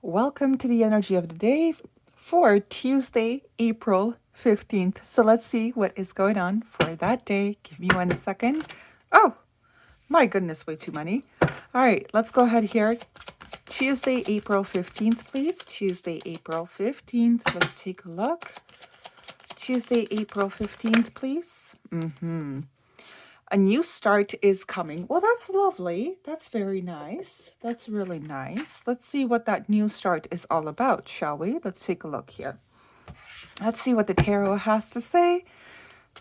Welcome to the energy of the day for Tuesday, April 15th. So let's see what is going on for that day. Give me 1 second. Oh, my goodness, way too many. All right, let's go ahead here. Tuesday, April 15th, please. Tuesday, April 15th. Let's take a look. Tuesday, April 15th, please. A new start is coming. Well, that's lovely. That's very nice. That's really nice. Let's see what that new start is all about, shall we? Let's take a look here. Let's see what the tarot has to say.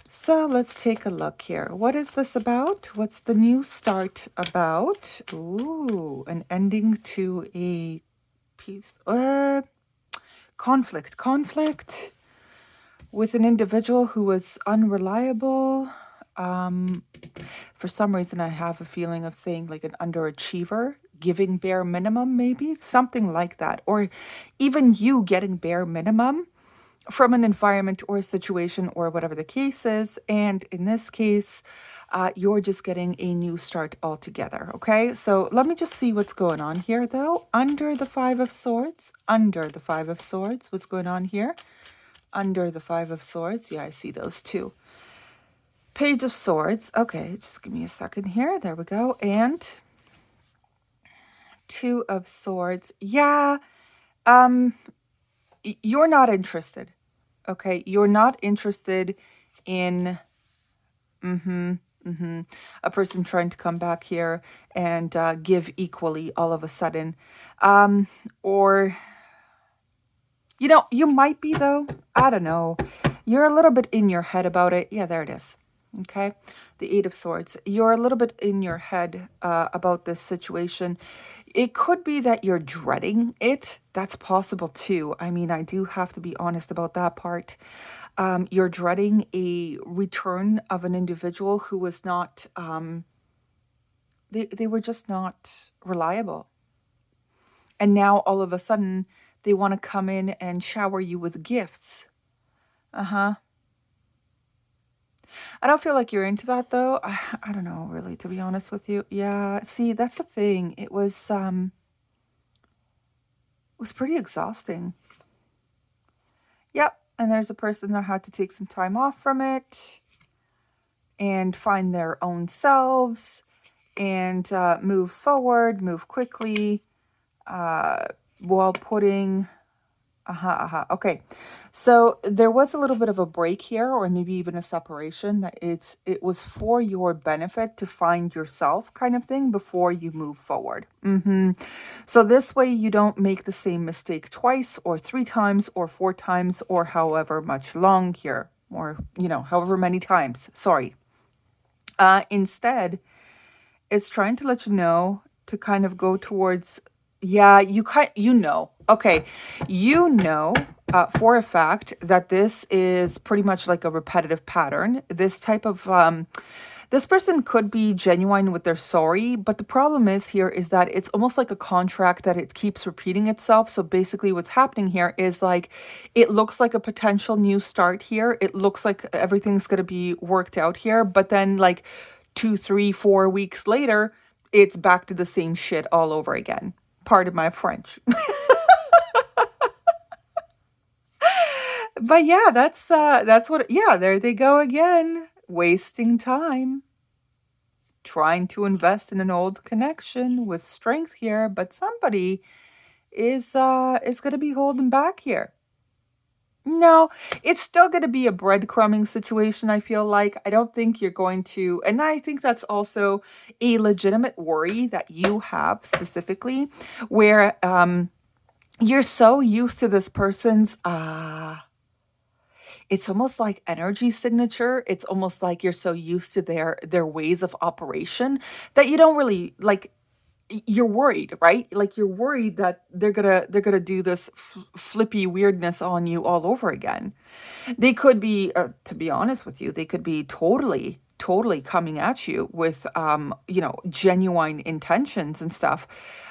So let's take a look here. What is this about? What's the new start about? Ooh, an ending to a piece. Conflict with an individual who was unreliable. For some reason, I have a feeling of saying like an underachiever, giving bare minimum, maybe something like that. Or even you getting bare minimum from an environment or a situation or whatever the case is. And in this case, you're just getting a new start altogether. Okay, so let me just see what's going on here, though. Under the Five of Swords, what's going on here? Under the Five of Swords, yeah, I see those two. Page of Swords. Okay, just give me a second here. There we go. And Two of Swords. Yeah, you're not interested. Okay, you're not interested in a person trying to come back here and give equally all of a sudden. Or, you might be, though. I don't know. You're a little bit in your head about it. Yeah, there it is. Okay, the Eight of Swords. You're a little bit in your head about this situation. It could be that you're dreading it. That's possible too. I mean, I do have to be honest about that part. You're dreading a return of an individual who was not, they were just not reliable. And now all of a sudden, they want to come in and shower you with gifts. I don't feel like you're into that, though. I don't know, really, to be honest with you. Yeah, see, that's the thing. It was pretty exhausting. Yep, and there's a person that had to take some time off from it and find their own selves and move forward, move quickly, while putting... Okay, so there was a little bit of a break here, or maybe even a separation, that it was for your benefit to find yourself kind of thing before you move forward. So this way you don't make the same mistake twice or 3 times or 4 times or however much long here, or, however many times. Sorry. Instead, it's trying to let you know to kind of go towards... Yeah, okay, for a fact that this is pretty much like a repetitive pattern. This type of, this person could be genuine with their sorry, but the problem is that it's almost like a contract that it keeps repeating itself. So basically what's happening here is like, it looks like a potential new start here. It looks like everything's going to be worked out here, but then like 2, 3, 4 weeks later, it's back to the same shit all over again. Pardon my French. But yeah, that's what, yeah, there they go again, wasting time, trying to invest in an old connection with strength here, but somebody is going to be holding back here. No, it's still going to be a breadcrumbing situation, I feel like. I don't think you're going to, and I think that's also a legitimate worry that you have specifically, where you're so used to this person's, it's almost like energy signature. It's almost like you're so used to their ways of operation that you don't really, like, you're worried, right? Like, you're worried that they're gonna do this flippy weirdness on you all over again. They could be, to be honest with you, they could be totally coming at you with, genuine intentions and stuff.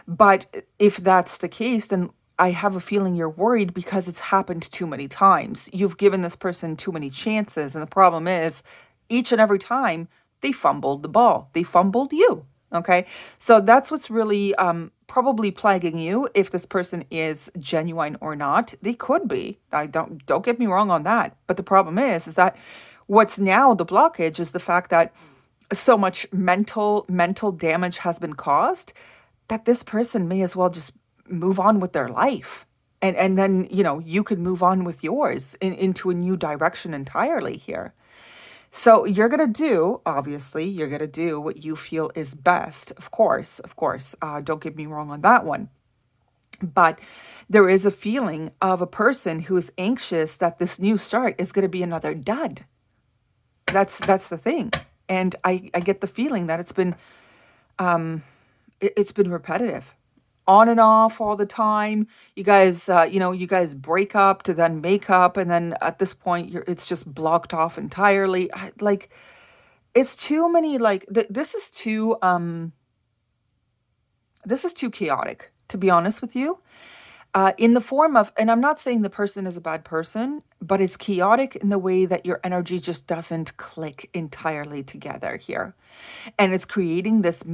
But if that's the case, then I have a feeling you're worried because it's happened too many times. You've given this person too many chances. And the problem is, each and every time, they fumbled the ball. They fumbled you. Okay. So that's what's really probably plaguing you. If this person is genuine or not, they could be. I don't get me wrong on that. But the problem is that what's now the blockage is the fact that so much mental damage has been caused that this person may as well just move on with their life. And then, you could move on with yours into a new direction entirely here. So you're going to do what you feel is best. Of course, of course. Don't get me wrong on that one. But there is a feeling of a person who is anxious that this new start is going to be another dud. That's the thing. And I get the feeling that it's been repetitive, on and off all the time. You guys break up to then make up, and then at this point, it's just blocked off entirely. Like, it's too many. Like, this is too chaotic, to be honest with you. In the form of, and I'm not saying the person is a bad person, but it's chaotic in the way that your energy just doesn't click entirely together here. And it's creating these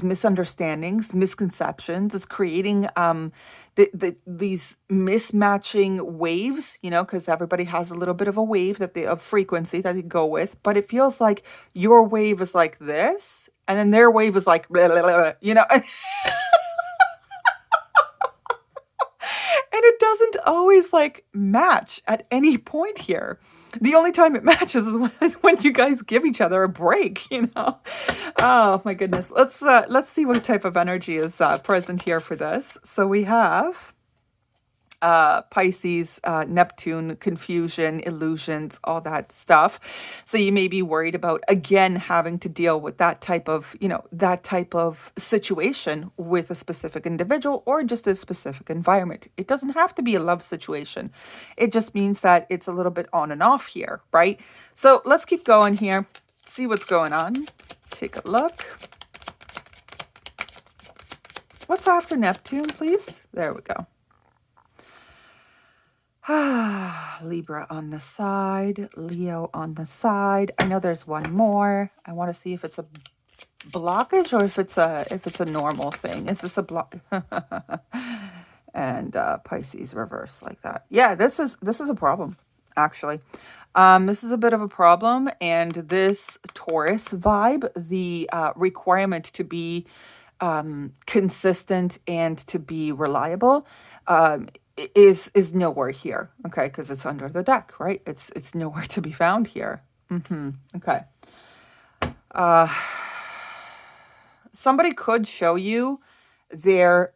misunderstandings, misconceptions. It's creating these mismatching waves, because everybody has a little bit of a wave of frequency that they go with, but it feels like your wave is like this, and then their wave is like, blah, blah, blah, and it doesn't always like match at any point here. The only time it matches is when you guys give each other a break. Oh my goodness. Let's see what type of energy is present here for this. So we have Pisces, Neptune, confusion, illusions, all that stuff. So you may be worried about, again, having to deal with that type of situation with a specific individual or just a specific environment. It doesn't have to be a love situation. It just means that it's a little bit on and off here, right? So let's keep going here, see what's going on. Take a look. What's after Neptune, please? There we go. Libra on the side, Leo on the side. I know there's one more. I want to see if it's a blockage or if it's a normal thing. Is this a block? And Pisces reverse like that. Yeah, this is a problem, actually. This is a bit of a problem, and this Taurus vibe, the requirement to be consistent and to be reliable, is nowhere here, okay, because it's under the deck, right? It's nowhere to be found here. Okay. Somebody could show you their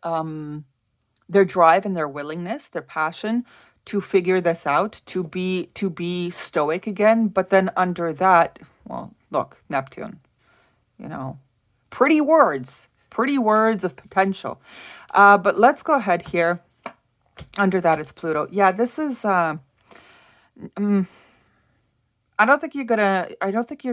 drive and their willingness, their passion to figure this out, to be stoic again, but then under that, well, look, Neptune, pretty words of potential. But let's go ahead here. Under that is Pluto. Yeah, this is I don't think you're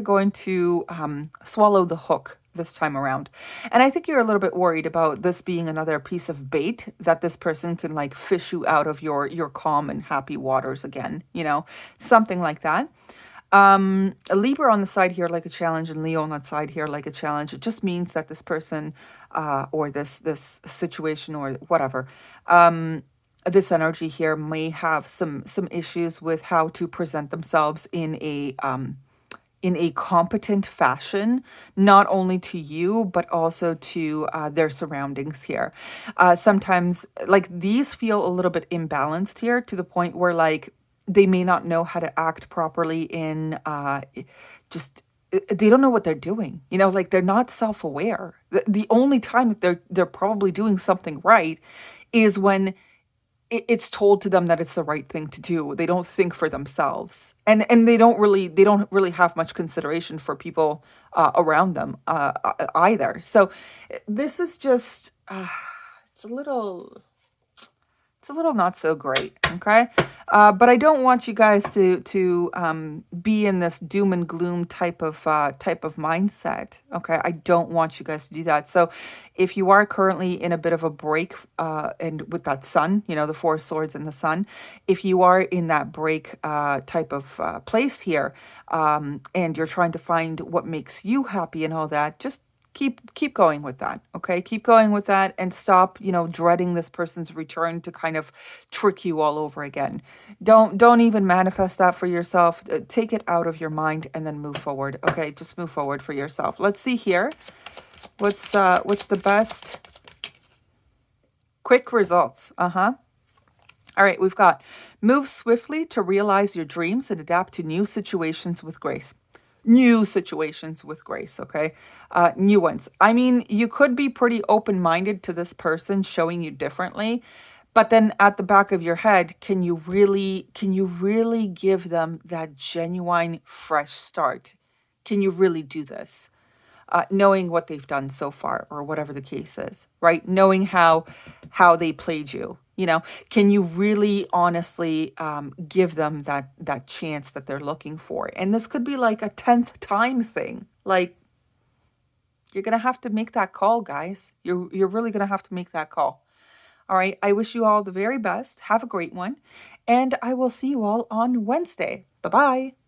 going to swallow the hook this time around. And I think you're a little bit worried about this being another piece of bait that this person can like fish you out of your calm and happy waters again, something like that. A Libra on the side here like a challenge, and Leo on that side here like a challenge. It just means that this person or this situation or whatever, this energy here may have some issues with how to present themselves in a competent fashion, not only to you but also to their surroundings here. Sometimes like these feel a little bit imbalanced here, to the point where like they may not know how to act properly in just they don't know what they're doing, like they're not self-aware. The only time that they're probably doing something right is when it's told to them that it's the right thing to do. They don't think for themselves, and they don't really have much consideration for people around them either. So this is just it's a little not so great, okay? But I don't want you guys to be in this doom and gloom type of mindset, okay? I don't want you guys to do that. So if you are currently in a bit of a break, and with that sun, the Four of Swords and the sun, if you are in that break type of place here, and you're trying to find what makes you happy and all that, just keep going with that. Okay, keep going with that, and stop, dreading this person's return to kind of trick you all over again. Don't even manifest that for yourself. Take it out of your mind and then move forward. Okay, just move forward for yourself. Let's see here. What's the best quick results? All right, we've got move swiftly to realize your dreams and adapt to new situations with grace. New situations with grace, okay? New ones. I mean, you could be pretty open-minded to this person showing you differently, but then at the back of your head, can you really give them that genuine fresh start? Can you really do this? Knowing what they've done so far, or whatever the case is, right? Knowing how they played you. Can you really honestly give them that chance that they're looking for? And this could be like a 10th time thing. Like, you're gonna have to make that call, guys. You're really gonna have to make that call. All right. I wish you all the very best. Have a great one, and I will see you all on Wednesday. Bye bye.